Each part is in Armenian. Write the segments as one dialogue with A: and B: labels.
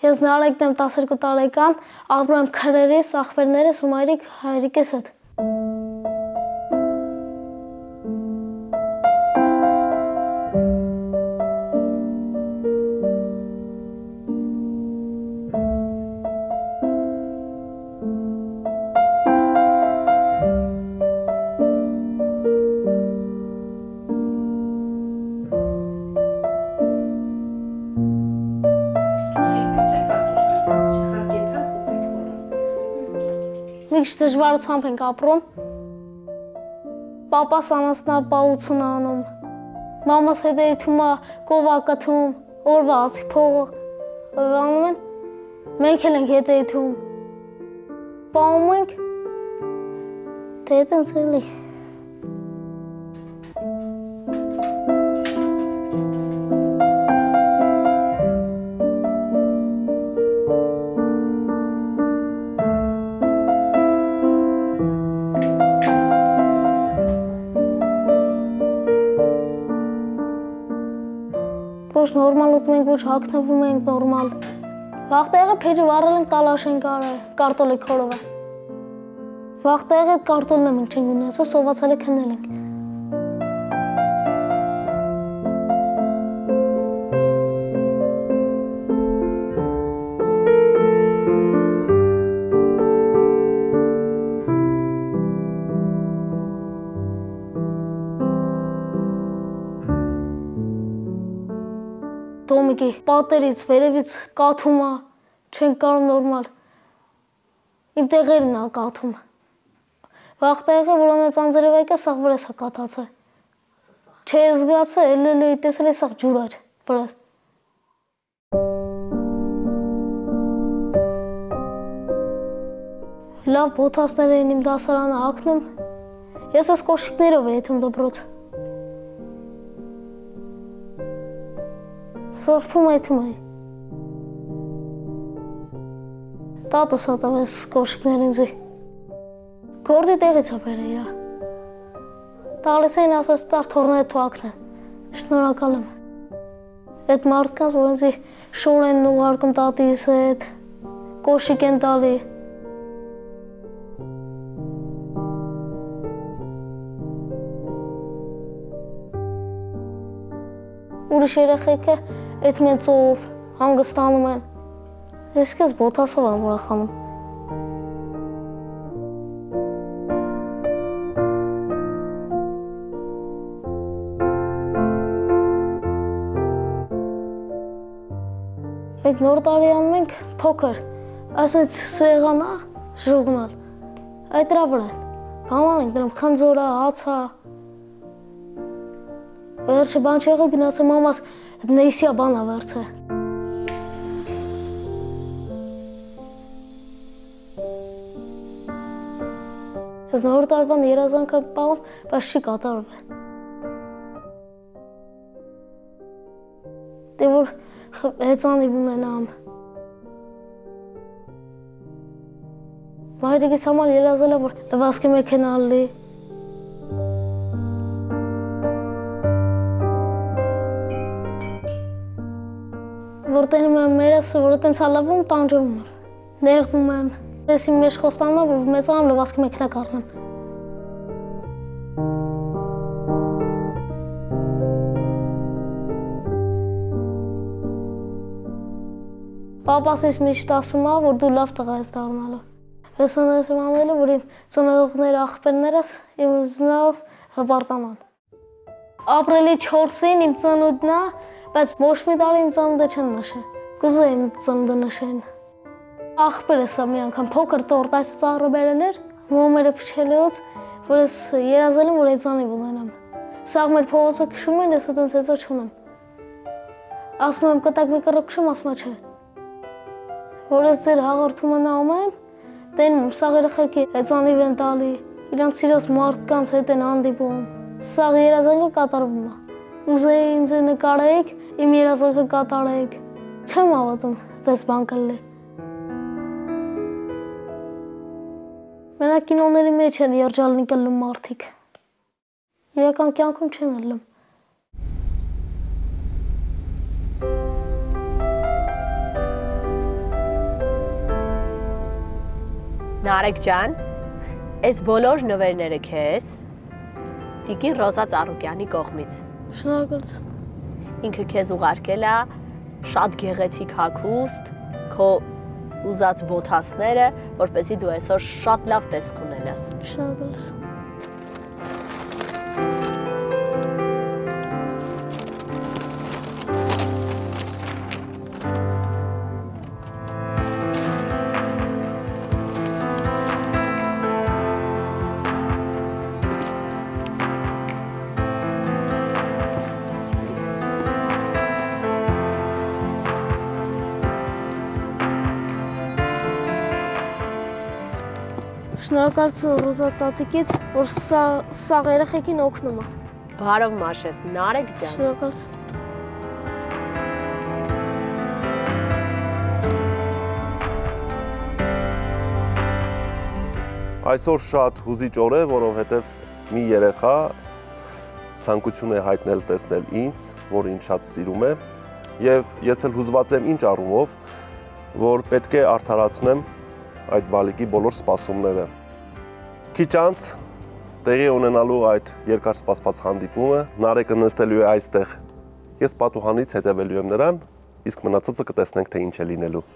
A: Ես նարեկն եմ 12 տարեկան, ապրում եմ քրերիս, աղբերներիս ու հայրիկիս հետ։ Մի քիչ դժվարությամբ ենք ապրում։ Պապաս անասնապահություն անում, մամաս հետևում է կովակաթում, օրվա ացի փողը անում են, մենք էլ ենք հետևում։ Պահում ենք, թե տենց էլի։ Ոչ նորմալ ուտում ենք, ոչ հագնվում ենք նորմալ։ Վաղտեղը փեջը վառել ենք, տալաշ ենք արել, կարտոլի քորովը։ Վաղտեղը կարտոլն եմ չենք ունեցել, սովածել է քնել ենք։ Տոմիկի պատերից, վերևից կաթում է, չենք կարում նորմալ։ Իմ տեղերն է կաթում։ Վաղտեղը, որոն է ծանձերևայք է, սաղ վրես է կաթացը։ Չէ զգացը, էլի տեսել է սաղ ջուր էր, վրես։ Լավ բոթասներ էին իմ դասարանը ակնում, ես ես կոշիկներով է եթում դպրոց։ Սրբում այդում էի։ Տատս հատավ ես կոշիկներ ինձի։ Գործի տեղից է բեր է իրա։ Տալիս էին ասաս տար թորները թուակն են։ Շնորհակալ եմ։ Այդ մարդկանց, որ ինձի շոր են ուղարկում տատիս հետ, կոշիկ են տալի։ Ուրիշ երեխեքը այդ մեծով հանգստանում են, ես կեզ բոթասով եմ ուրախանում։ Մենք նոր տարի անում ենք փոքր, այսինչ սեղանա, ժողնալ, այդ դրա վրա են, բաման ենք դրում խնձորա, հացա, վերջը բան չեղը գնացը մամաս նեյսիա բանա վերցը։ Ես նոր տարվան երազանքը պահում, բայց չի կատարում է։ Դե որ հեծանիվ ունենամ։ Մայրիկիս համար երազել եմ, որ լվասկի մեքենա ալի։ Որ տենում եմ մերս, որ տենց հալավում, տանջվում եմ, նեղվում եմ։ Ես իմ մեջ խոստանում եմ, որ մեծանամ լվացքի մեքենա կառնեմ։ Պապաս ինձ միշտ ասում է, որ դու լավ տղա ես դառնալու։ Ես ունես եմ անելու, որ իմ ծնողները, աղբերներս իմ զնով հպարտանան։ Ապրիլի 4-ին իմ ծնունդն է, բայց ոչ մի տարի իմ ծնունդը չեն նշել։ Կուզեի իմ ծնունդը նշեն։ Աղբերս մի անգամ փոքր տորտ այս ծառը բերել էր, ոմերը փչելուց, որ ես երազել եմ, որ այծանիվ ունենամ։ Սաղ մեր փողոցը քշում են, ես այդպես հետո չունեմ։ Ասում եմ կտակ մի կռը քշում, ասում է չէ։ Որ ես ձեր հաղորդումը նայում եմ, տենում եմ, սաղ երեխեքի այծանիվ են տալի, իրանց սիրած մարդկանց հետ են հանդիպում, սաղ երազանքը կատարվում է։ Ուզեի ինձ նկարեք, իմ երազանքը կատարեք։ Չեմ հավատում, դες բան կլինի։ Մենակ կինոների մեջ են երջանիկ ելնում մարդիկ։ Իրական կյանքում չեն ելնում։
B: Նարեկ ջան, այս բոլոր նվերները քեզ Տիկին Ռոզա Ծառուկյանի կողմից։
A: Շնորհակալություն։
B: Ինքը քեզ ուղարկել է շատ գեղեցիկ հագուստ, քո ուզած բոթասները, որպեսզի դու այսօր շատ լավ տեսք ունենաս։
A: Շնորհակալություն։ Շնորհակալություն Ռոզա տատիկից, որ սաղ երեխեքին օգնում է։
B: Բարով մաշես, Նարեկ ջան։
A: Շնորհակալություն։
C: Այսօր շատ հուզիչ օր է, որովհետև մի երեխա ցանկություն է հայտնել տեսնել ինձ, որ ինձ շատ սիրում է, եւ ես էլ հուզված եմ ինչ առումով, որ պետք է արդարացնեմ այդ բալիկի բոլոր սպասումները։ Քիչ անց տեղի ունենալու այդ երկար սպասված հանդիպումը, Նարեկը նստելու է այստեղ։ Ես պատուհանից հետևելու եմ նրան, իսկ մնացածը կտեսնենք, թե ինչ է լինելու։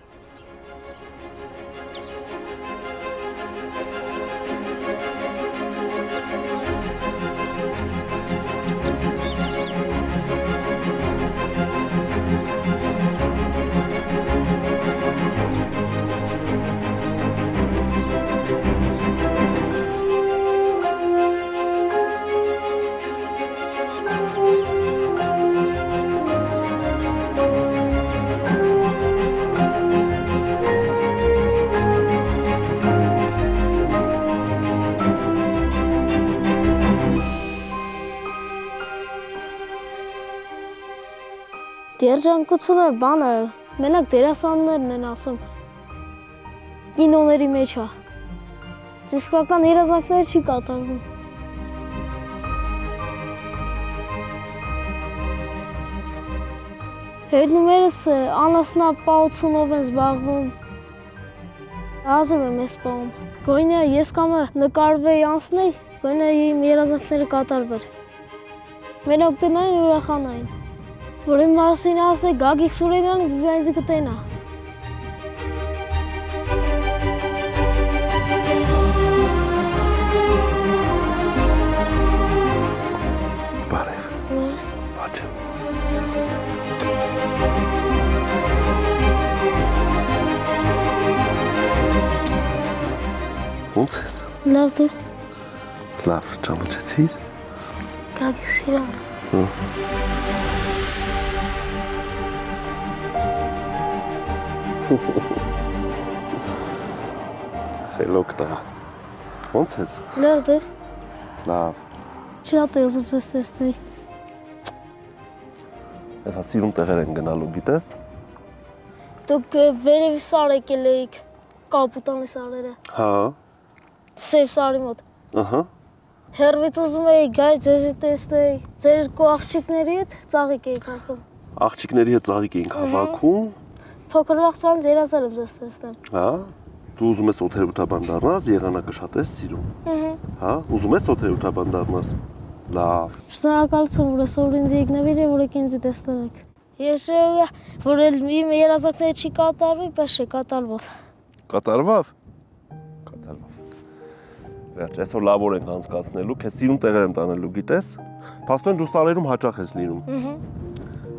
A: Երջանկությունը բանը, մենակ դերասաններն են ասում, կինոների մեջ է, իսկական երազանքները չի կատարվում։ Հետնումերս անասնապահությունով են զբաղվում, հազիվ եմ ես պահում, գոյնը ես կամը նկարվեի անցնեի, գոյնը իմ երազանքները կատարվեր, մենակ տնային ուրախանային։ Որ իմ մասին ասե Գագիկ Սուրենյանը գգայինձ կտենա։
C: Բարև։ Բաչը։ Ոնց ես։
A: Լավ դու։
C: Լավ, ճանաչեցիր։
A: Գագիկ Սիրանը։
C: Խելոք տղա։ Ոնց ես։
A: Լավ դու։
C: Լավ։
A: Շատ է ուզում ես տեսնել։
C: Ես սիրուն տեղեր են գնալու, գիտես։
A: Դուք վերևի սար եկել էիք, կապուտանի սարերը։
C: Հա։
A: Սև սարի մոտ։
C: Ահա։
A: Հերվից ուզում էի գայ ձեզի տեսնել, ձեր երկու աղջիկների հետ ծաղիկ էիք հագում։
C: Աղջիկների հետ ծաղիկ էինք հավաքում։
A: Փոքր վաղտվանից երազել եմ ձեզ տեսնեմ։
C: Հա։ Դու ուզում ես օթերոթաբան դառնաս, եղանակը շատ ես սիրում։ Հա, ուզում ես օթերոթաբան դառնաս։ Լավ։
A: Շնորհակալություն, որ այսօր ինձ եկնավիր եւ որ ինձ տեսնեք։ Ես որ իմ երազանքները չի կատարվի, պես չի կատարվավ։
C: Կատարվավ։ Վերջ, այսօր լավ օր ենք անցկացնելու, քեզ սիրուն տեղեր եմ տանելու, գիտես։ Փաստորեն դու սարերում հաճախ ես լինում։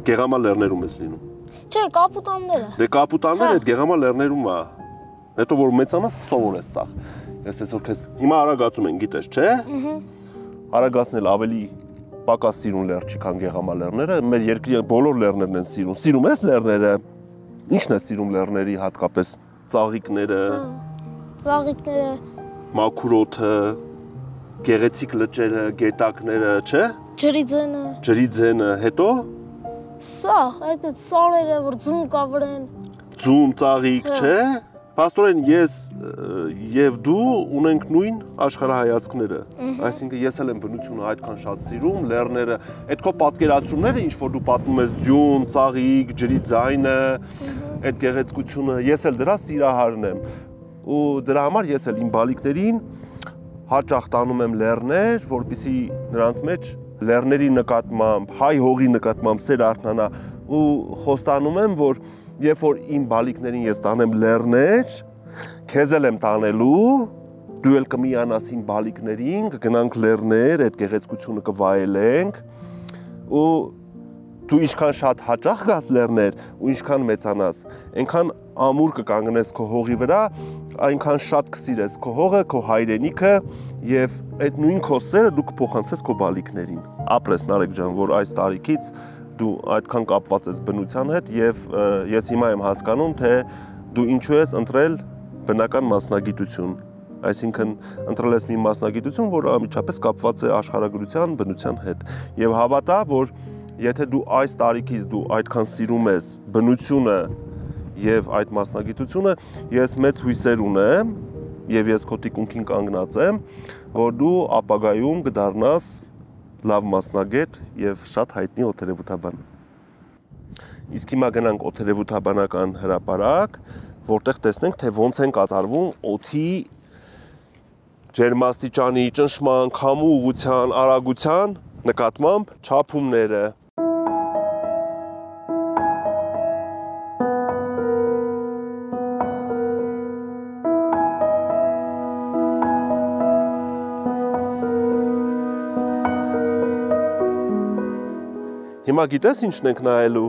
C: Գեղամա լեռներում ես լինում։
A: Չէ, կապուտանները։
C: Դե կապուտանները այդ գեղամա լեռներում է։ Հետո որ մեծանաս կսովորես սա։ Ես այսօր քեզ հիմա արագացում են, գիտես, չէ։ Արագացնել ավելի պակաս սիրուն լեռ չի, քան գեղամա լեռները։ Մեր երկրի բոլոր լեռներն են սիրուն։ Սիրում ես լեռները։ Ի՞նչն է սիրում լեռների հատկապես ծաղիկները։
A: Ծաղիկները,
C: Մաքուր օդը, գեղեցիկ լճերը, գետակները, չէ։
A: ջրի ձենը։
C: Ջրի ձենը, հետո
A: Սա, այդ սարերը, որ ձուն կա վրան։
C: ձուն, ծաղիկ, չէ։ Պաստորեն ես եւ դու ունենք նույն աշխարհայացքները։ Այսինքն ես էլ եմ բնությունը այդքան շատ սիրում, լեռները, այդ քո պատկերացումները, ինչ որ դու պատմում ես ձյուն, ծաղիկ, ջրի ձայնը, այդ գեղեցկությունը, ես էլ դրա սիրահարն եմ։ Ու դրա համար ես էլ իմ բալիկներին հաճախ տանում եմ լեռներ, որպեսզի նրանց մեջ լեռների նկատմամբ, հայ հողի նկատմամբ սեր արթնանա ու խոստանում եմ, որ երբ որ իմ բալիկներին ես տանեմ լեռներ, քեզ էլ եմ տանելու, դու էլ կմիանաս իմ բալիկներին, կգնանք լեռներ, այդ գեղեցկությունը կվայելենք ու դու ինչքան շատ հաճախ գաս լեռներ ու ինչքան մեծանաս, այնքան ամուր կկանգնես քո հողի վրա, այնքան շատ կսիրես քո հողը, քո հայրենիքը եւ այդ նույն քո սերը դու կփոխանցես քո բալիկներին։ Ապրես Նարեկ ջան, որ այս տարիքից դու այդքան կապված ես բնության հետ եւ ես հիմա եմ հասկանում, թե դու ինչու ես ընտրել բնական մասնագիտություն։ Այսինքն ընտրել ես մի մասնագիտություն, որը անմիջապես կապված է աշխարհագրության, բնության հետ։ Եվ հավատա, որ եթե դու այս տարիքից դու այդքան սիրում ես բնությունը եւ այդ մասնագիտությունը, ես մեծ հույսեր ունեմ եւ ես քո տիկունքին կանգնած եմ, որ դու ապագայում կդառնաս լավ մասնագետ եւ շատ հայտնի օթերևութաբան։ Իսկ հիմա գնանք օթերևութաբանական հրապարակ, որտեղ տեսնենք, թե ոնց են կատարվում օդի ջերմաստիճանի, ճնշման, քամու ուղղության, արագության նկատմամբ չափումները։ Հիմա գիտես ինչն ենք նայելու,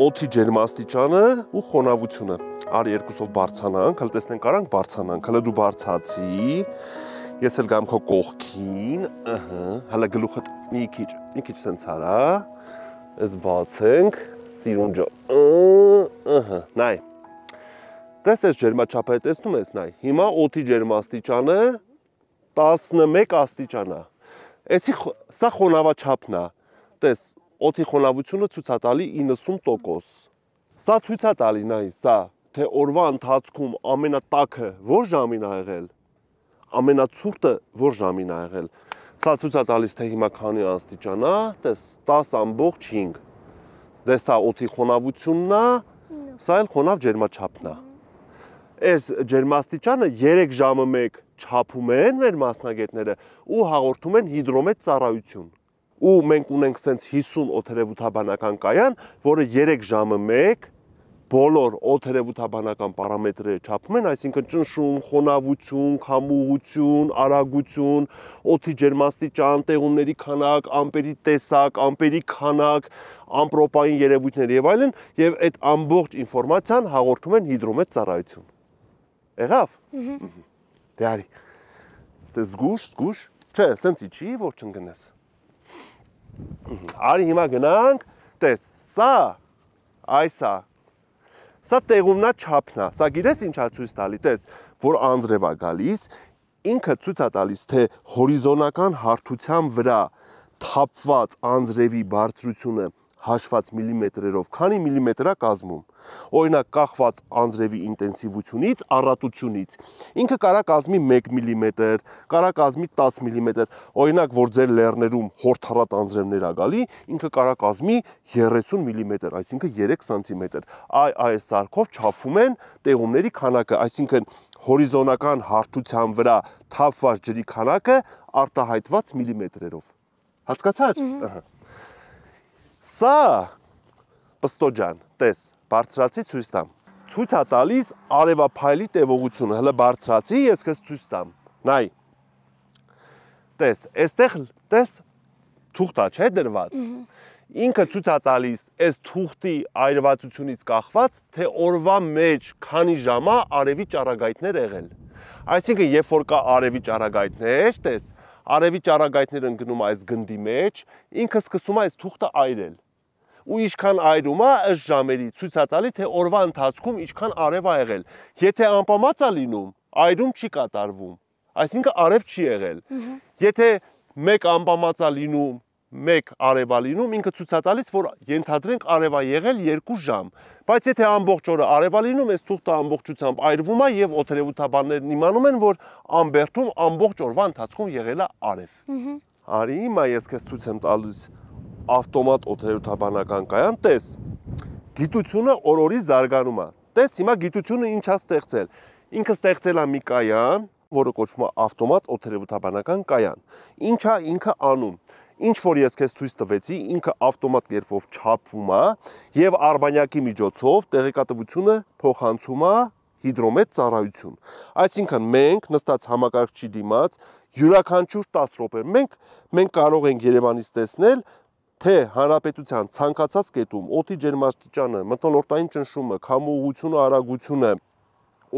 C: օդի ջերմաստիճանը ու խոնավությունը։ Արի երկուսով բարձանանք, հələ տեսնենք կարանք բարձանանք, հələ դու բարձացի, ես էլ գամ քո կողքին, հələ գլուխդ մի քիչ սենց արա, ես բացենք, սիրուն ջան, նայ, տես ես ջերմաչափը տեսնում ես նայ, հիմա օդի ջերմաստիճանը 11 աստիճան է, սա խոնավաչափն է, տես, օդի խոնավությունը ցույց է տալի 90%։ Սա ցույց է տալի նայ, սա, թե օրվա ընթացքում ամենատաքը որ ժամին ա եղել, ամենացուրտը որ ժամին ա եղել։ Սա ցույց է տալիս, թե հիմա քանի աստիճան է, տես 10.5։ Դե սա օդի խոնավությունն է, սա էլ խոնավ ջերմաչափն է։ Այս ջերմաստիճանը 3 ժամը 1 չափում են մեր մասնագետները ու հաղորդում են հիդրոմետ ծառայություն։ Ու մենք ունենք սենց 50 օթերևութաբանական կայան, որը 3 ժամը 1 բոլոր օթերևութաբանական պարամետրերը չափում են, այսինքն ճնշում, խոնավություն, քամուղություն, արագություն, օդի ջերմաստիճան, տեղումների քանակ, ամպերի տեսակ, ամպերի քանակ, ամպրոպային երևույթներ եւ այլն, եւ այդ ամբողջ ինֆորմացիան հաղորդում են հիդրոմետ ծառայություն։ Եղավ։ Դե արի։ Ստե զգուշ, չէ, սենց իջի, որ չընկնես։ Արի հիմա գնանք, տես, սա տեղումնա չափնա, սա գիրես ինչա ցույց տալի, տես, որ անձրև է գալիս, ինքը ցույց է տալիս, թե հորիզոնական հարթության վրա թափված անձրևի բարձրությունը հաշված միլիմետրերով, քանի միլիմետր է կազմում։ Օրինակ կախված անձրևի ինտենսիվությունից, առատությունից։ Ինքը կարա կազմի 1 միլիմետր, կարա կազմի 10 միլիմետր։ Օրինակ, որ ձեր լեռներում հորթառատ անձրևներ ա գալի, ինքը կարա կազմի 30 միլիմետր, այսինքն 3 սանտիմետր։ Այս սարքով չափվում են տեղումների քանակը, այսինքն հորիզոնական հարթության վրա թափված ջրի քանակը արտահայտված միլիմետրերով։ Հասկացա՞ր։ Սա պստոջան, տես, բարձրացի ցույց տամ։ Ցույց է տալիս արևափայլի տևողությունը, հələ բարձրացի, ես քեզ ցույց տամ։ Նայ։ Տես, այստեղ տես թուղթ է, չէ՞ դրված։ Ինքը ցույց է տալիս այս թուղթի այրվածությունից կախված, թե օրվա մեջ քանի ժամ է արևի ճառագայթներ եղել։ Այսինքն, երբ որ կա արևի ճառագայթներ, տես, արևի ճառագայթները ընկնում այս գնդի մեջ, ինքը սկսում է այս թուղթը այրել։ Ու ինչքան այրում է ըստ ժամերի ցույց է տալի, թե օրվա ընթացքում ինչքան արև ա եղել։ Եթե անպամած է լինում, այրում չի կատարվում։ Այսինքն արև չի եղել։ Եթե մեկ անպամած է լինում, մեկ արև ա լինում, ինքը ցույց է տալիս, որ ենթադրենք արև ա եղել 2 ժամ։ Բայց եթե ամբողջ օրը արև ա լինում, այս թուղթը ամբողջությամբ այրվում է եւ օդերևութաբաններն իմանում են, որ ամբերդում ամբողջ օրվա ընթացքում եղել է արև։ Արի հիմա ես քեզ ցույց եմ տալիս ավտոմատ օդերևութաբանական կայան, տես։ Գիտությունը օր-օրի զարգանում է։ Տես հիմա գիտությունը ինչ է ստեղծել։ Ինքը ստեղծել է մի կայան, որը կոչվում է ավտոմատ օդերևութաբանական կայան։ Ինչ է ինքը անում։ Ինչ որ ես քեզ ցույց տվեցի, ինքը ավտոմատ կերպով չափվում է եւ արբանյակի միջոցով տեղեկատվությունը փոխանցում է հիդրոմետ ծառայություն։ Այսինքն մենք նստած համակարգչի դիմաց յուրաքանչյուր 10 րոպե մենք կարող ենք Երևանից տեսնել, թե հանրապետության ցանկացած կետում օդի ջերմաստիճանը, մթնոլորտային ճնշումը, քամու ուղղությունը, արագությունը,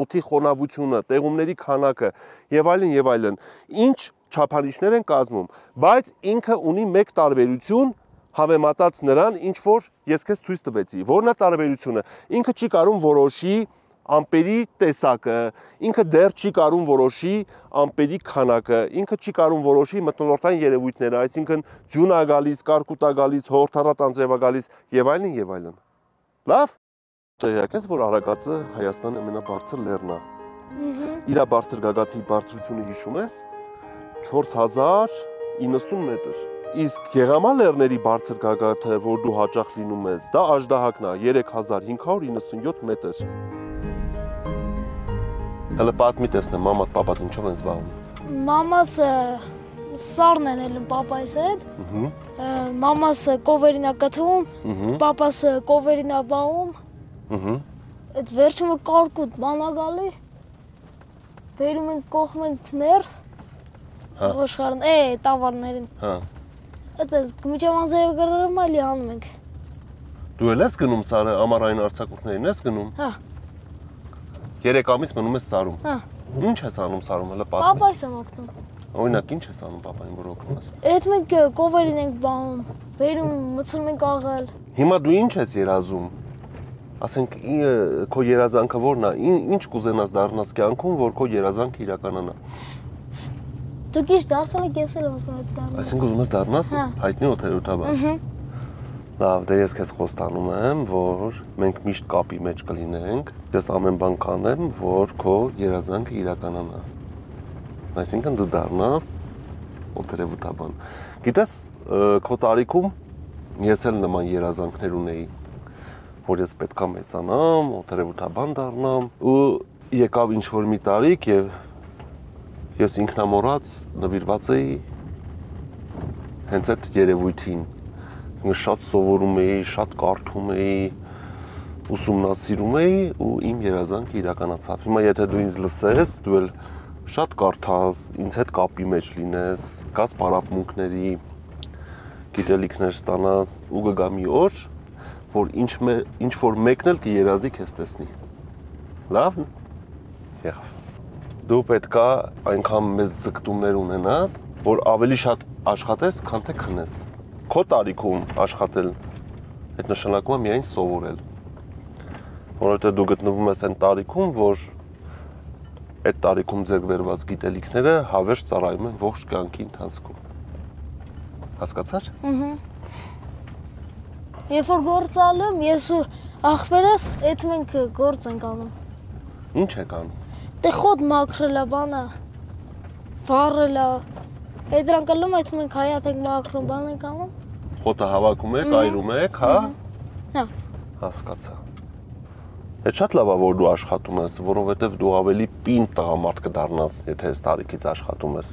C: օդի խոնավությունը, տեղումների քանակը եւ այլն, ինչ չափանիշներ են կազմում, բայց ինքը ունի մեկ տարբերություն համեմատած նրան, ինչ որ ես քեզ ցույց տվեցի։ Որն է տարբերությունը։ Ինքը չի կարող որոշի ամպերի տեսակը, ինքը դեռ չի կարող որոշի ամպերի քանակը, ինքը չի կարող որոշի մթնոլորտային երևույթները, այսինքն ձյուն է գալիս, կարկուտ է գալիս, հորթառատ անձրև է գալիս եւ այլն։ Լավ։ Տեղյակ ես, որ Արագածը Հայաստանի ամենաբարձր լեռն է։ Իր բարձր գագաթի բարձրությունը հիշում ես։ 4090 մետր։ Իսկ Գեղամա լեռների բարձր գագաթը, որ դու հաճախ լինում ես, դա Աժդահակն է, 3597 մետր։ Հələ պատմի տեսնեմ, մամատ, պապատ ինչով են զբաղվում։
A: Մամասը սառն են ելնում պապայիս հետ, մամասը կովերին է կթվում, պապասը կովերին է բաղում, այդ վերջում որ կարկուտ ման է գալի, բերում ենք կողմ ենք ներս, ոշխարն, տավարներին, այդ ես միջև անձերև գրում այլի անում ենք։
C: Դու էլ ես գնում սարը, ամառային արձակուրդներին ես գնում։ 3 ամիս մնում ես սարում։ Ինչ ես անում սարում, հələ պատմի։
A: Պապայիս եմ օգնում։
C: Օրինակ ինչ ես անում պապային, որ օգնում ես։
A: Այդ մենք կովերին ենք բաղում, բերում, մցնում ենք աղել։
C: Հիմա դու ինչ ես երազում։ Ասենք քո երազանքը ո՞րն է։ Ինչ կուզենաս դառնաս կյանքում, որ քո երազանքը իրականանա։
A: Դուք ինչ դարձել եք, ես էլ ուզում եմ դառնալ։
C: Այսինքն ուզում ես դառնաս հայտնի օդերևութաբան։ Լավ, դե ես քեզ խոստանում եմ, որ մենք միշտ կապի մեջ կլինենք, ես ամեն բան կանեմ, որ քո երազանքը իրականանա։ Այսինքն դու դառնաս օդերևութաբան։ Գիտես, քո տարիքում ես էլ նման երազանքներ ունեի, որ ես պետքա մեծանամ, օդերևութաբան դառնամ, ու եկավ ինչ-որ մի տարիք եւ ես ինքնամոռաց նվիրված էի հենց այդ երևույթին։ Շատ սովորում էի, շատ կարդում էի, ուսումնասիրում էի ու իմ երազանքը իրականացավ։ Հիմա եթե դու ինձ լսես, դու էլ շատ կարդաս, ինձ հետ կապի մեջ լինես, գաս պարապմունքների, գիտելիքներ ստանաս ու կգա մի օր, որ ինչ որ մեկն էլ կերազի քեզ տեսնի։ Լավ։ Եղավ։ Դու պետքա այնքան մեծ ձգտումներ ունենաս, որ ավելի շատ աշխատես, քան թե քնես։ Քո տարիքում աշխատել, այդ նշանակում է միայն սովորել։ Որովհետև դու գտնվում ես այն տարիքում, որ այդ տարիքում ձեռք բերված գիտելիքները հավերժ ծառայում են ողջ կյանքի ընթացքում։ Հասկացա՞ր։
A: Երբ որ գործ ալում, ես ու աղբերս այդ մենք գործ ենք անում։
C: Ինչ եք անում։
A: Դե խոտ մաքրելա բանը, վառելա։ Այդ դրանք ալում, այդ մենք հայաթ ենք մաքրում, բան ենք անում։
C: Խոտը հավաքում եք, այրում եք, հա։
A: Հա։
C: Հասկացա։ Այդ շատ լավ է, որ դու աշխատում ես, որովհետև դու ավելի պինդ տղամարդ կդառնաս, եթե այս տարիքից աշխատում ես։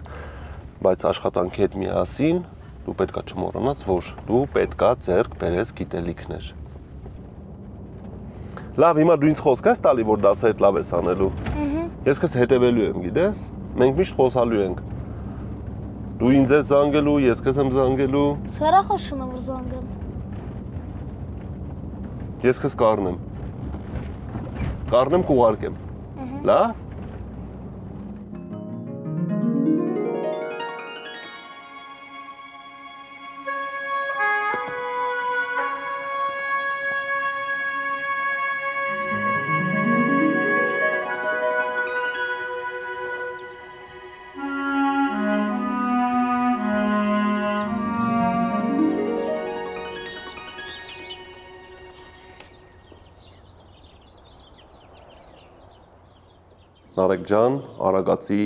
C: Բայց աշխատանքի հետ միասին դու պետքա չմոռանաս, որ դու պետքա ձեռք բերես գիտելիքներ։ Լավ, հիմա դու ինձ խոսք ես տալի, որ դասը հետ լավ ես անելու։ Ես քեզ հետևելու եմ, գիտես։ Մենք միշտ խոսալու ենք։ Դու ինձ ես զանգելու, ես քեզ եմ զանգելու։
A: Սարախոշուն եմ զանգեմ։
C: Ես քեզ կառնեմ։ Կառնեմ կուղարկեմ։ Լավ։ Նարեկ ջան, Արագածի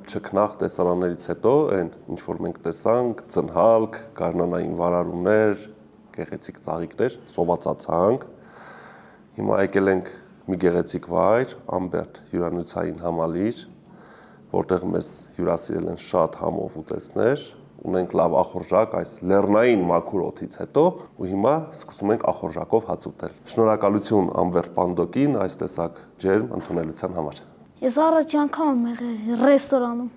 C: չքնաղ տեսարաններից հետո այն ինչ որ մենք տեսանք, ծնհալք, գարնանային վարարումներ, գեղեցիկ ծաղիկներ, սովածացանք։ Հիմա եկել ենք մի գեղեցիկ վայր, Ամբերտ հյուրանոցային համալիր, որտեղ մեզ հյուրասիրել են շատ համով ուտեստներ, ունենք լավ ախորժակ այս լեռնային մաքուր օդից հետո ու հիմա սկսում ենք ախորժակով հաց ուտել։ Շնորհակալություն Ամբերտ Պանդոկին այս տեսակ ջերմ ընդունելության համար։
A: Ես առաջ անգամ եմ եղել ռեստորանում։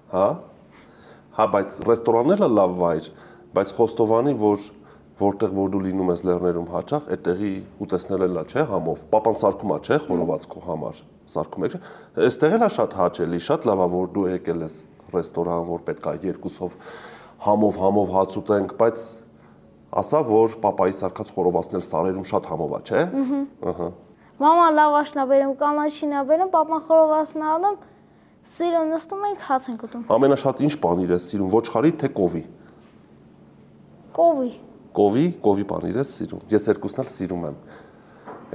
C: Հա? Հա, բայց ռեստորանելը լավ վայր, բայց Խոստովանի, որտեղ որ դու լինում ես լեռներում հաճախ, այդտեղի ուտեսնել էլա, չէ, համով։ Պապան սարքում է, չէ, խորոված քո համար։ Սարքում եք, չէ։ Այստեղ էլա շատ հաճելի, շատ լավ է, որ դու եկել ես ռեստորան, որ պետք է երկուսով համով հաց ուտենք, բայց ասա, որ պապայի սարքած խորովածնել սարերում շատ համով է, չէ։ Ահա։
A: Մամա լավաշն է բերում, կանաչին է բերում, պապան խորովածն է անում, սիրուն նստում ենք հաց ենք ուտում։
C: Ամենաշատ ինչ պանիր ես սիրում, ոչխարի թե կովի։
A: Կովի։
C: Կովի պանիր ես սիրում։ Ես երկուսն էլ սիրում եմ։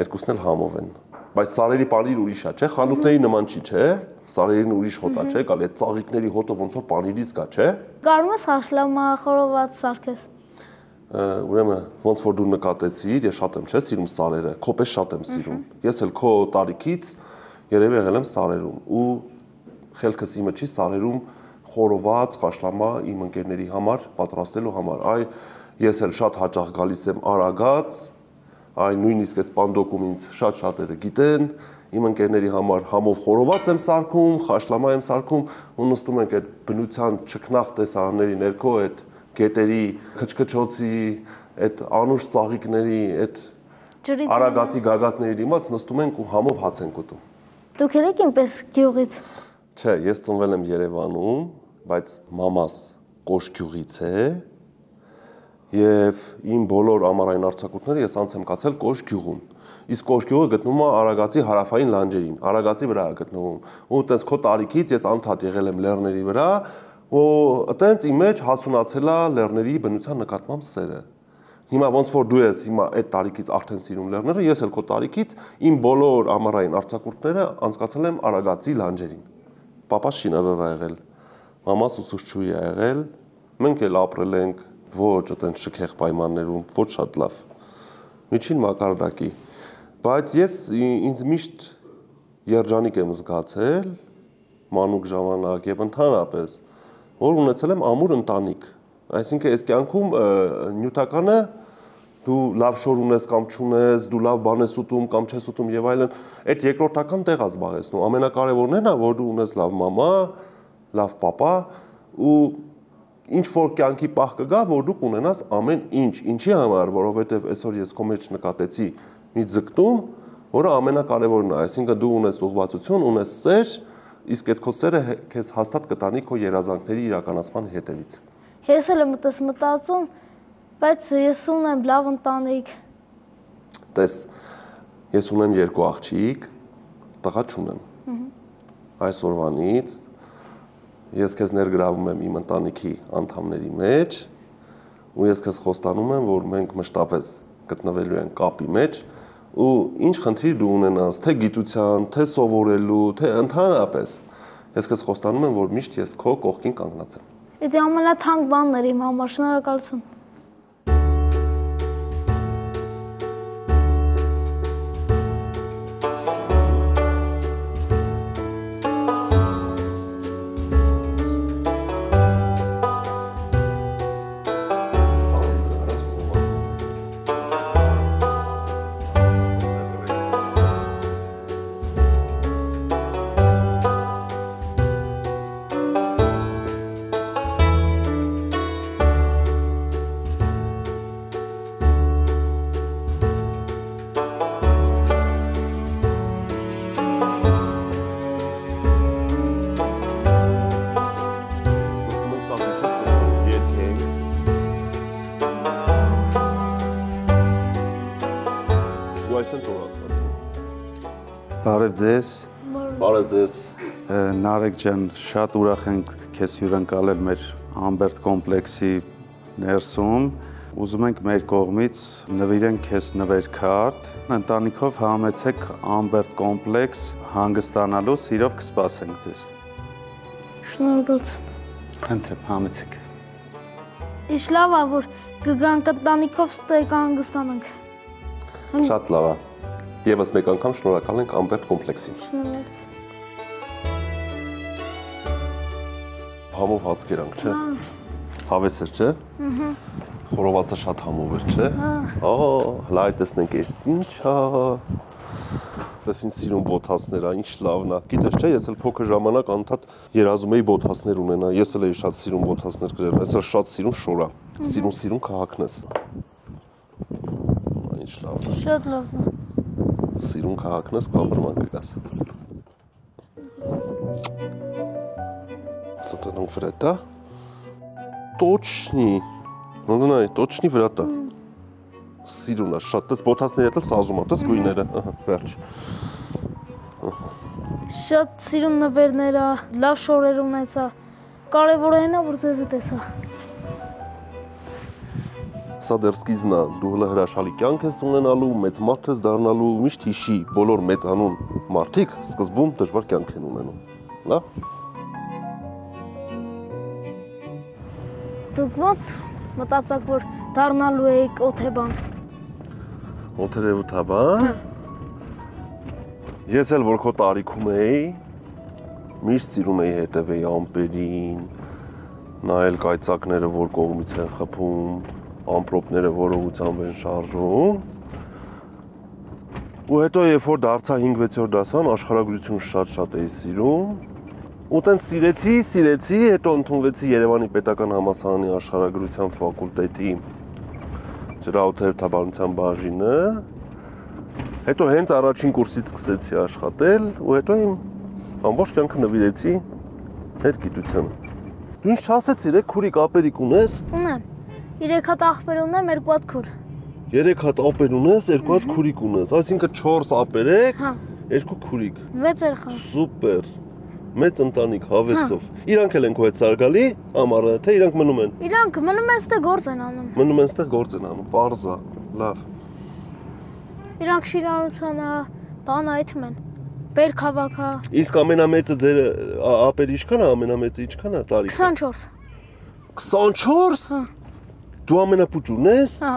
C: Երկուսն էլ համով են։ Բայց սարերի պանիր ուրիշ է, չէ՞, խանութների նման չի, չէ՞։ Սարերին ուրիշ հոտ է, չէ՞, գալի այդ ծաղիկների հոտը ոնց որ պանիրից կա, չէ՞։
A: Կարում ես հաշլամա խորոված սարքես։
C: Ուրեմն ոնց որ դու նկատեցիր, ես շատ եմ, չէ՞, սիրում սարերը, քո պես շատ եմ սիրում։ Ես էլ քո տարիքից երևի եղել եմ սարերում ու խելքս իմը չի սարերում խորոված, խաշլամա իմ ընկերների համար պատրաստելու համար։ Այ ես էլ շատ հաճախ գալիս եմ Արագած, այ նույնիսկ այս Պանդոկում ինձ շատ-շատերը գիտեն, իմ ընկերների համար համով խորոված եմ սարքում, խաշլամա եմ սարքում ու նստում ենք այդ բնության չքնաղ տեսարանների ներքո, այդ գետերի, քչքչոցի, այդ անուշ ծաղիկների, այդ Արագածի գագաթների դիմաց նստում ենք ու համով հաց ենք ուտում։
A: Դուք եք ինպես գյուղից։
C: Չէ, ես ծնվել եմ Երևանում, բայց մամաս Կոշգյուղից է եւ իմ բոլոր ամառային արձակուրդները ես անց եմ կացել Կոշգյուղում։ Իսկ Կոշգյուղը գտնվում է Արագածի հարավային լանջերին, Արագածի վրա է գտնվում։ Ու այտենց քո տարիքից ես անդադ եղել եմ լեռների վրա, ու այտենց իմ մեջ հասունացել է լեռների բնության նկատմամբ սերը։ Հիմա ոնց որ դու ես հիմա այդ տարիքից արդեն սիրում լեռները, ես էլ քո տարիքից իմ բոլոր ամառային արձակուրդները անցկացել եմ Արագածի լանջերին։ Պապաս շինարար է եղել, մամաս ուսուցչուհի է եղել, մենք էլ ապրել ենք ոչ այտենց շքեղ պայմաններում, ոչ շատ լավ։ Միջին մակարդակի։ Բայց ես ինձ միշտ երջանիկ եմ զգացել մանուկ ժամանակ եւ ընդհանրապես, որ ունեցել եմ ամուր ընտանիք։ Այսինքն այս կյանքում նյութականը դու լավ շոր ունես կամ չունես, դու լավ բան ես ուտում կամ չես ուտում եւ այլն, այդ երկրորդական տեղ է զբաղեցնում։ Ամենակարևորն է նա, որ դու ունես լավ մամա, լավ պապա ու ինչ որ կյանքի պահ կգա, որ դու կունենաս ամեն ինչ, ինչի համար, որովհետեւ այսօր ես քո մեջ նկատեցի մի ձգտում, որը ամենակարևորն է, այսինքն դու ունես ուղղվածություն, ունես սեր, իսկ այդ քո սերը քեզ հաստատ կտանի քո երազանքների իրականացման հետևից։
A: Ես էլ եմ մտածում, բայց ես ունեմ լավ ընտանիք։
C: Տես, ես ունեմ երկու աղջիկ, տղա չունեմ։ Այսօրվանից ես քեզ ներգրավում եմ իմ ընտանիքի անդամների մեջ ու ես քեզ խոստանում եմ, որ մենք մշտապես գտնվելու են կապի մեջ ու ինչ խնդիր դու ունենաս, թե գիտության, թե սովորելու, թե ընդհանրապես։ Ես քեզ խոստանում եմ, որ միշտ ես քո կողքին կանգնած եմ։
A: Դա ամենաթանկ բանն էր իմ համար, շնորհակալություն։
D: Բարև ձեզ։
C: Բարև ձեզ։
D: Նարեկ ջան, շատ ուրախ ենք քեզ հյուրընկալել մեր Ամբերտ կոմպլեքսի ներսում։ Ուզում ենք մեր կողմից նվիրենք քեզ նվերքարդ։ Ընտանիքով համեցեք Ամբերտ կոմպլեքս հանգստանալու, սիրով կսպասենք ձեզ։
A: Շնորհակալություն։
D: Խնդրեմ, համեցեք։
A: Իշ լավ է, որ գգանք ընտանիքով ստեյք հանգստանանք։
C: Շատ լավ է։ Եվս մեկ անգամ շնորհակալ ենք Ամբերտ կոմպլեքսին։
A: Շնորհակալություն։
C: Համով հաց կերանք, չէ։ Հավես էր, չէ։ Խորովածը շատ համով էր, չէ։ Լայ տեսնենք էս ինչա։ Պես ինձ սիրուն բոթասներ, ինչ լավն է։ Գիտես, չէ, ես էլ փոքր ժամանակ անդադ երազում էի բոթասներ ունենա։ Ես էլ էի շատ սիրուն բոթասներ գրել։ Ես էլ շատ սիրուն շորա։ Սիրուն քաղաքն ես։ Ինչ լավն է։
A: Շատ լավն է։
C: Սիրուն քաղաքն ես, կապրում անգգաս։ Սածանանք վրատա։ Точно։ Ну, точно վրատա։ Սիրուն է, շատ տես բոթասների հետ էլ սազում է, տես գույները, վերջ։
A: Շատ սիրուն նվերներ է, լավ շորեր ունեցա։ Կարևորը հենա, որ ձեզ տեսա։
C: Սա դեռ սկիզբն է, դու հլը հրաշալի կյանք ես ունենալու, մեծ մարդ ես դառնալու, միշտ հիշի, բոլոր մեծանուն մարդիկ սկզբում դժվար կյանք են ունենում։ Լավ։
A: Դուք ոնց մտածաք, որ դառնալու եք օթեբան։
C: Օթերևութաբան։ Ես էլ որ քո տարիքում էի, միշտ սիրում էի հետևեի ամպերին, նայել կայծակները, որ կողմից են խփում, ամպրոպները որողությամբ են շարժվում։ Ու հետո երբ որ դարձա 5-6-րդ դասան, աշխարհագրություն շատ էի սիրում։ Ու տենց սիրեցի, հետո ընդունվեցի Երևանի Պետական համալսարանի աշխարհագրության ֆակուլտետի ջրաօթերթաբանության բաժինը։ Հետո հենց առաջին կուրսից սկսեցի աշխատել ու հետո իմ ամբողջ կյանքը նվիրեցի հետգիտությանը։ Դու ինչ չասեցիր, քուրիկ ապերիկ ունես։
A: Ունեմ։ 3 հատ աղբեր ունեմ, 2 հատ քուր։
C: 3 հատ ապեր ունես, 2 հատ քուրիկ ունես, այսինքն 4 ապերեք, 2 քուրիկ։
A: 6 երեխա։
C: Սուպեր։ Մեծ ընտանիք հավեսով։ Իրանք էլ են քո հետ զարգալի ամառը, թե իրանք մնում են։
A: Իրանք մնում են ստե գործ են անում։
C: Մնում են ստեղ գործ են անում, պարզա, լավ։
A: Իրանք շիրանոցանա, բան այդմ են։ Բերք հավաքա։
C: Իսկ ամենամեծը ձեր ապերի ինչքան է, ամենամեծը ինչքան է տարիքը։
A: 24։
C: 24։
A: Հա։
C: Դու ամենապուճուրն ես։
A: Հա։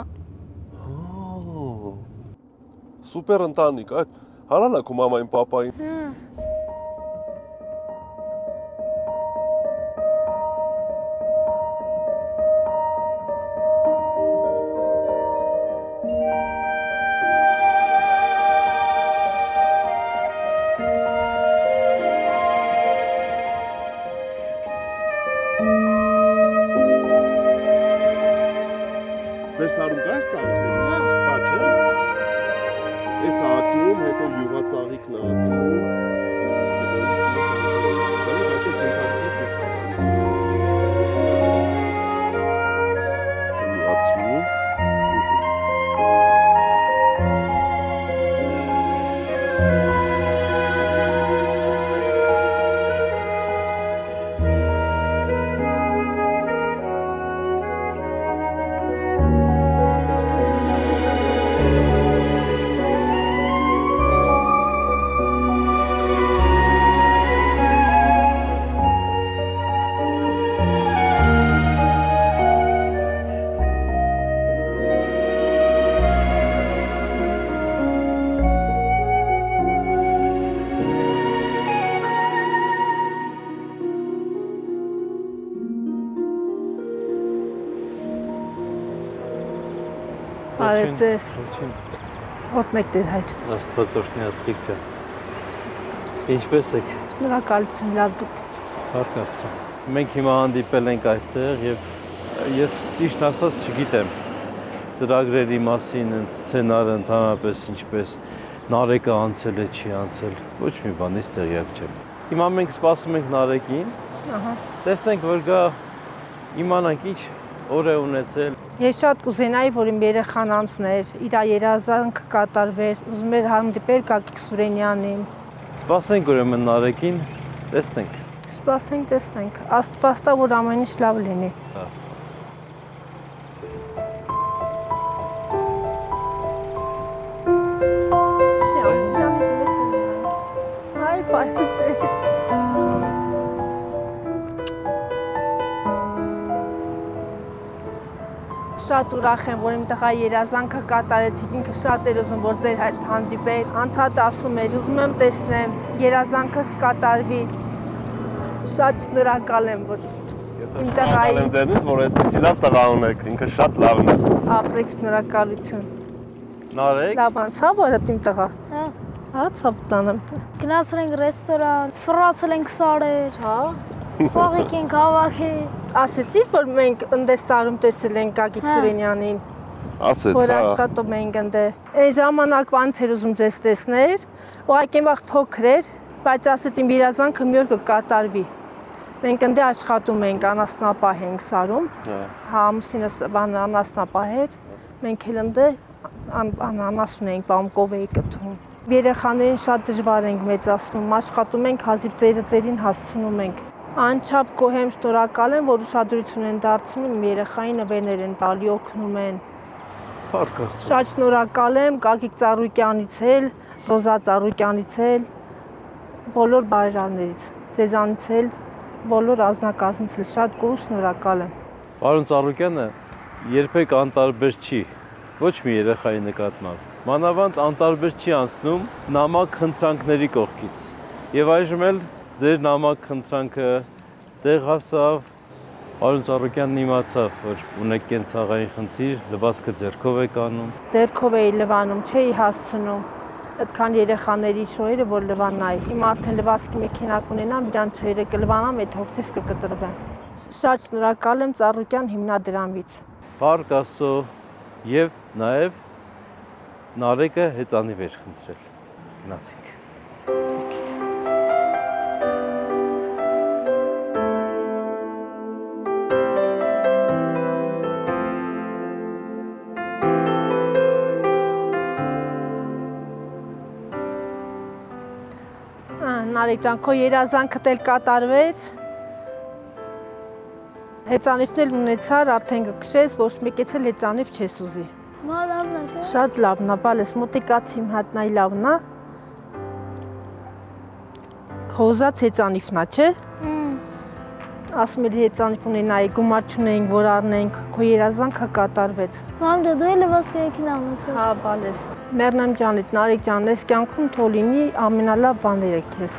C: Սուպեր ընտանիք, այդ հալալ է քո մամային, պապային։ Ձեր սարում կա այս ծաղիկները։ Կա, չէ։ Էս աճում, հետո յուղածաղիկն աճում։
E: Բարև ձեզ։ Օրհնեք Տեր հայր։
F: Աստված օրհնի Աստղիկ ջան։ Ինչպե՞ս եք։
E: Շնորհակալություն, լավ դուք։
F: Փառք Աստծո։ Մենք հիմա հանդիպել ենք այստեղ եւ ես ճիշտ ասած չգիտեմ ծրագրերի մասին, սցենարը ընդհանրապես ինչպես Նարեկը անցել է, չի անցել, ոչ մի բանից տեղյակ չեմ։ Հիմա մենք սպասում ենք Նարեկին։
E: Ահա։
F: Տեսնենք, որ գա իմանանք ինչ օր է ունեցել։
E: Ես շատ կուզենայի, որ իմ երեխան անցներ, իր երազանքը կատարվեր, ուզում էր հանդիպել Գագիկ Սուրենյանին։
F: Սպասենք ուրեմն Նարեկին, տեսնենք։
E: Սպասենք, տեսնենք։ Աստվածտա, որ ամեն ինչ լավ լինի։
F: Աստված։
E: Այ, բարև ձեզ։ Շատ ուրախ եմ, որ իմ տղա երազանքը կատարեցիք, ինքը շատ էր ուզում, որ ձեր հետ հանդիպեր, անդադ ասում էր, ուզում եմ տեսնեմ, երազանքս կատարվի, շատ շնորհակալ եմ, որ իմ տղայի
C: եմ ձեզնից, որ այսպեսի լավ տղա ունեք, ինքը շատ լավն է։
E: ապրեք, շնորհակալություն։
F: Նարեկ։
E: Լավ անցավ օրդ իմ տղա։
A: Հա։
E: Հա, ցավ տանեմ։
A: Գնացել ենք ռեստորան, ֆռացել ենք սարեր,
E: Հա։
A: ծաղիկ ենք հավաքել։
E: Ասեցիք, որ մենք ընդեսարում տեսել ենք Գագիկ Սուրենյանին,
C: Ասեց,
E: որ
C: հա։
E: աշխատում ենք ընդ։ Այն ժամանակ բանց էր ուզում ձեզ տեսնել, ուղղակի վաղ փոքր էր, բայց ասեց իմ երազանքը մի օր կկատարվի։ Մենք ընդ աշխատում ենք, անասնապահ ենք սարում։ Հա, ամուսինս անասնապահ էր, մենք էլ ընդ անասուն ենք, բամկով էի կթում։ Երեխաներին շատ դժվար ենք մեծացնում, աշխատում ենք, հազիվ ծերին հասցնում ենք։ Անչափ գոհ եմ, շնորհակալ եմ, որ ուշադրություն են դարձնում իմ երեխային, նվերներ են տալի, օգնում են։
F: Փառք Աստծո։
E: Շատ շնորհակալ եմ Գագիկ Ծառուկյանից էլ, Ռոզա Ծառուկյանից էլ, բոլոր բարերարներից, ձեզանից էլ, բոլոր ազնագազմից էլ շատ գոհ շնորհակալ եմ։
F: Պարոն Ծառուկյանը երբեք անտարբեր չի, ոչ մի երեխայի նկատմամբ։ Մանավանդ անտարբեր չի անցնում նամակ խնդրանքների կողքից։ Եվ այժմ էլ ձեր նամակ խնդրանքը տեղ հասավ, Պարոն Ծառուկյանն իմացավ, որ ունեք կենցաղային խնդիր, լվացքը ձեռքով եք անում։
E: Ձեռքով էի լվանում, չէի հասցնում։ Այդքան երեխաների շոյերը, որ լվանայի։ Հիմա արդեն լվացքի մեքենա կունենամ, իրան շոյերը կլվանամ, այդ հոգսից կկտրվեմ։ Շատ շնորհակալ եմ Ծառուկյան հիմնադրամից։
F: Փառք Աստծո եւ նաեւ Նարեկը հեծանիվ էր խնդրել։ Գնացինք։
E: Նարեկ ջան, քո երազանքդ էլ կատարվեց։ Հեծանիվն էլ ունեցար, արդեն կքշես, ոչ մեկից էլ հեծանիվ չես ուզի։
A: Մա լավն է, չէ՞։
E: Շատ լավն է, բալես մոտիկացի իմ հատնայի լավն է։ Քո ուզած հեծանիվն է, չէ՞։ Ասում էի հեծանիվ ունենայի, գումար չունեինք, որ առնենք, քո երազանքը կատարվեց։
A: Մամ դու էլ լվացքի մեքենա ունեցել։
E: Հա, բալես։ Մեռնեմ ջանիդ, Նարեկ ջան, ես կյանքում թող լինի ամենալավ բաները քեզ։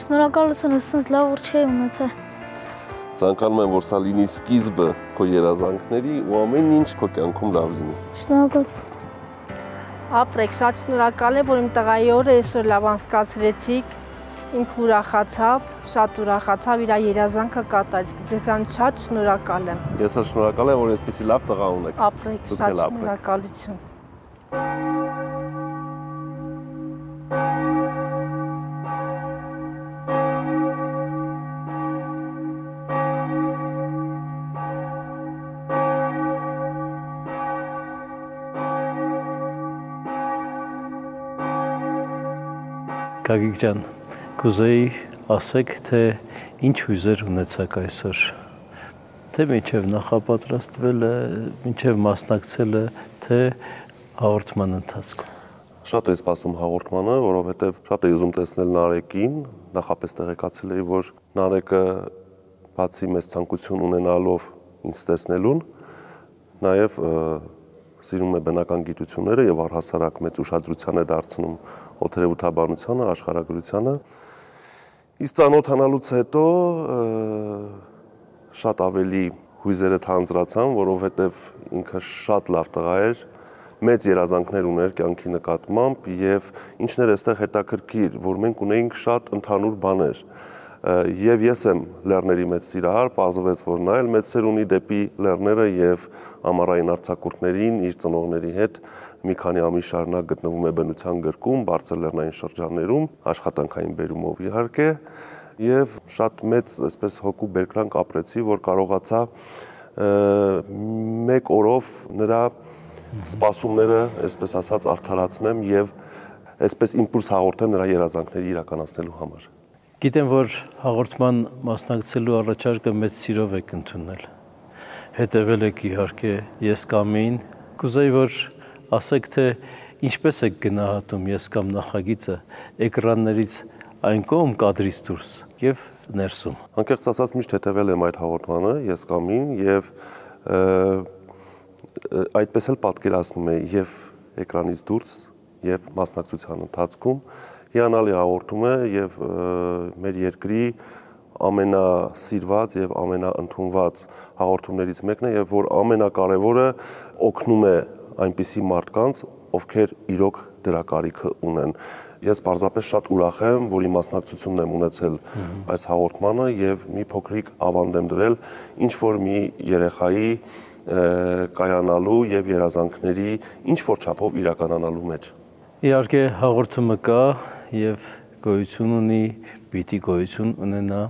A: Շնորհակալություն, ասես լավ որ չի ունեցել։
C: Ցանկանում եմ, որ սա լինի սկիզբը քո երազանքների ու ամեն ինչ քո կյանքում լավ լինի։
A: Շնորհակալություն։
E: Ապրեք, շատ շնորհակալ եմ, որ իմ տղայի օրը այսօր լավ անցկացրեցիք։ Ինքը ուրախացավ, շատ ուրախացավ, իր երազանքը կատարեց։ Ձեզանից շատ շնորհակալ եմ։
C: Ես էլ շնորհակալ եմ, որ այսպեսի լավ տղա ունեք։
E: Ապրեք, շատ շնորհակալություն։
F: Գագիկ ջան, կուզեի ասեք, թե ինչ հույզեր ունեցաք այսօր, թե մինչև նախապատրաստվելը, մինչև մասնակցելը, թե հաղորդման ընթացքում։
C: Շատ էի սպասում հաղորդմանը, որովհետև շատ էի ուզում տեսնել Նարեկին, նախապես տեղեկացել էի, որ Նարեկը բացի մեծ ցանկություն ունենալով ինձ տեսնելուն, նաև սիրում է բնական գիտությունները եւ առհասարակ մեծ ուշադրության է դարձնում օդերևութաբանությանը, աշխարհագրությանը Իսկ ծանոթանալուց հետո շատ ավելի հույզերը թանձրացան, որովհետև ինքը շատ լավ տղա էր, մեծ երազանքներ ուներ կյանքի նկատմամբ եւ ինչն էր այստեղ հետաքրքիր, որ մենք ունեինք շատ ընդհանուր բաներ։ Եվ ես եմ լեռների մեծ սիրահար, պարզվեց, որ նա էլ մեծ սեր ունի դեպի լեռները եւ ամառային արձակուրդներին իր ծնողների հետ մի քանի ամիս շարունակ գտնվում է բնության գրկում, բարձր լեռնային շրջաններում, աշխատանքային բերումով իհարկե, եւ շատ մեծ այսպես հոգու բերկրանք ապրեցի, որ կարողացա մեկ օրով նրա սպասումները, այսպես ասած, արդարացնեմ եւ այսպես իմպուլս հաղորդեմ նրա երազանքների իրականացնելու համար։
F: Գիտեմ, որ հաղորդման մասնակցելու առաջարկը մեծ սիրով եք ընդունել։ Հետևել եք իհարկե Ես կամին, կուզեի, որ ասեք, թե ինչպես եք գնահատում Ես կամ նախագիծը էկրաններից այն կողմ կադրից դուրս եւ ներսում։
C: Անկեղծ ասած միշտ հետևել եմ այդ հաղորդմանը Ես կամին եւ այդպես էլ պատկերացնում եմ եւ էկրանից դուրս եւ մասնակցության ընթացքում հիանալի հաղորդում է եւ մեր երկրի ամենասիրված եւ ամենաընդունված հաղորդումներից մեկն է եւ որ ամենակարևորը օգնում է այնպիսի մարդկանց, ովքեր իրոք դրա կարիքը ունեն։ Ես պարզապես շատ ուրախ եմ, որ իմ մասնակցությունն եմ ունեցել այս հաղորդմանը եւ մի փոքրիկ ավանդ եմ դրել ինչ որ մի երեխայի կայանալու եւ երազանքների ինչ որ չափով իրականանալու մեջ։
F: Իհարկե հաղորդումը կա եւ գոյություն ունի, պիտի գոյություն ունենա,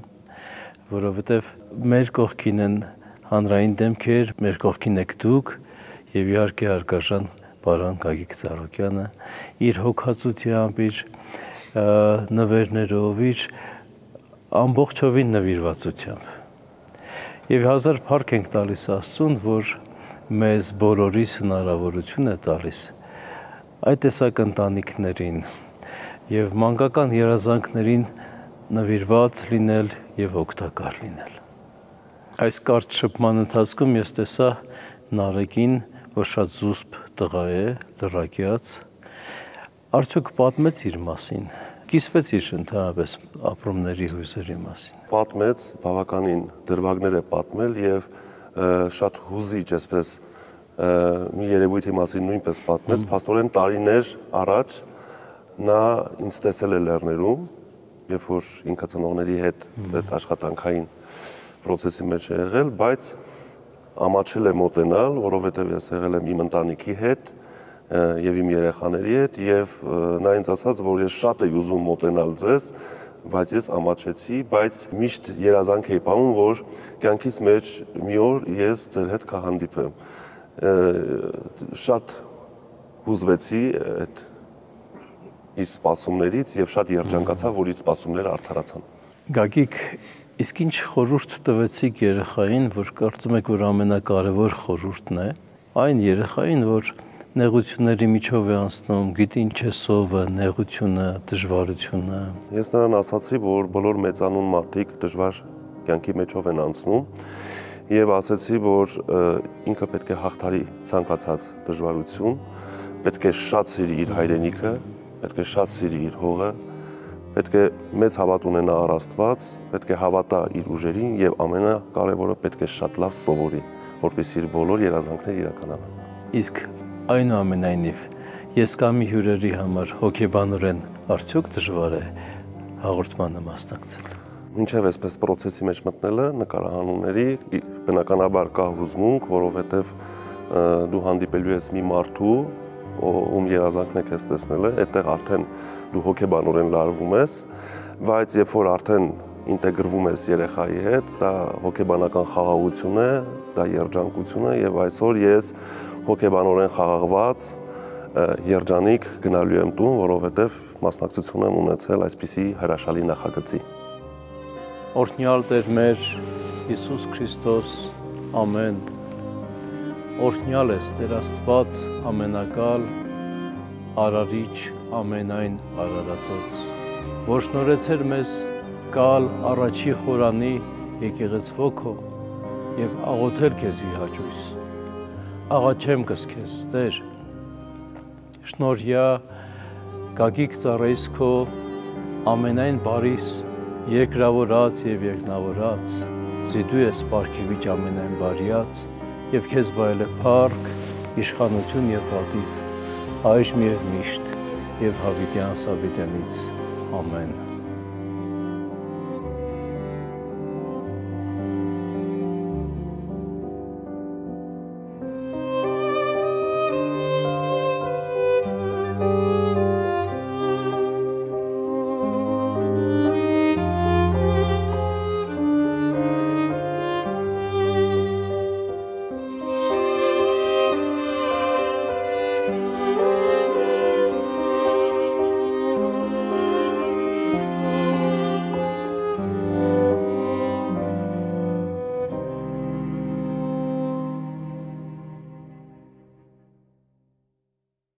F: որովհետեւ մեր կողքին են հանրային դեմքեր, մեր կողքին եք դուք եւ իհարկե հարգարժան պարոն Գագիկ Ծառուկյանը իր հոգացությամբ, իր նվերներով, իր ամբողջովին նվիրվածությամբ։ Եվ հազար փառք ենք տալիս Աստծուն, որ մեզ բոլորիս հնարավորություն է տալիս այդ տեսակ ընտանիքներին եւ մանկական երազանքներին նվիրված լինել եւ օգտակար լինել։ Այս կարճ շփման ընթացքում ես տեսա Նարեկին, որ շատ զուսպ տղա է, լրակյաց, արդյոք պատմեց իր մասին, կիսվեց իր ընդհանրապես ապրումների հույզերի մասին։
C: Պատմեց, բավականին դրվագներ է պատմել եւ շատ հուզիչ, այսպես մի երևույթի մասին նույնպես պատմեց, փաստորեն տարիներ առաջ նա ինձ տեսել է լեռներում, երբ որ ինքը ծնողների հետ այդ աշխատանքային process-ի մեջ է եղել, բայց ամաչել է մոտենալ, որովհետև ես եղել եմ իմ ընտանիքի հետ եւ իմ երեխաների հետ եւ նա ինձ ասաց, որ ես շատ էի ուզում մոտենալ ձեզ, բայց ես ամաչեցի, բայց միշտ երազանք էի պահում, որ կյանքիս մեջ մի օր ես ձեր հետ կհանդիպեմ։ Շատ հուզվեցի այդ իր սպասումներից եւ շատ երջանկացա, որ իր սպասումները արդարացան։
F: Գագիկ, իսկ ինչ խորհուրդ տվեցիք երեխային, որ կարծում եք, որ ամենակարևոր խորհուրդն է, այն երեխային, որ նեղությունների միջով է անցնում, գիտի ինչ է սովը, նեղությունը, դժվարությունը։
C: Ես նրան ասացի, որ բոլոր մեծանուն մարդիկ դժվար կյանքի մեջով են անցնում եւ ասացի, որ ինքը պետք է հաղթարի ցանկացած դժվարություն, պետք է շատ սիրի իր հայրենիքը, պետք է շատ սիրի իր հողը, պետք է մեծ հավատ ունենա առ Աստված, պետք է հավատա իր ուժերին եւ ամենակարևորը պետք է շատ լավ սովորի, որպեսզի իր բոլոր երազանքները իրականանան։
F: Իսկ այնուամենայնիվ Ես կամի հյուրերի համար հոգեբանորեն արդյոք դժվար է հաղորդմանը մասնակցել։
C: Մինչև այսպես process-ի մեջ մտնելը նկարահանումների բնականաբար կա հուզմունք, որովհետև դու հանդիպելու ես մի մարդու, ում երազանքն է քեզ տեսնելը, այդտեղ արդեն դու հոգեբանորեն լարվում ես, բայց երբ որ արդեն ինտեգրվում ես երեխայի հետ, դա հոգեբանական խաղաղություն է, դա երջանկություն է եւ այսօր ես հոգեբանորեն խաղաղված երջանիկ գնալու եմ տուն, որովհետև մասնակցություն եմ ունեցել այսպիսի հրաշալի նախագծի։
F: Օրհնյալ Տեր մեր Հիսուս Քրիստոս, ամեն։ Օրհնյալ ես Տեր Աստված ամենակալ, արարիչ, ամենայն արարածոց, որ շնորհեցեր մեզ կալ առաջի խորանի եկեղեցվո քո եւ աղոթել քեզի հաճույս։ Աղաչեմ քեզ, Տեր, շնորհյա Գագիկ ծառայիս քո ամենայն բարիս երկրավորած եւ երկնավորած, զիդու ես պարգևիչ ամենայն բարիած, եւ քեզ վայելե փառք, իշխանություն եւ պատիվ, այժմ եւ միշտ, եւ հավիտյան Սավիտյանից, ամեն։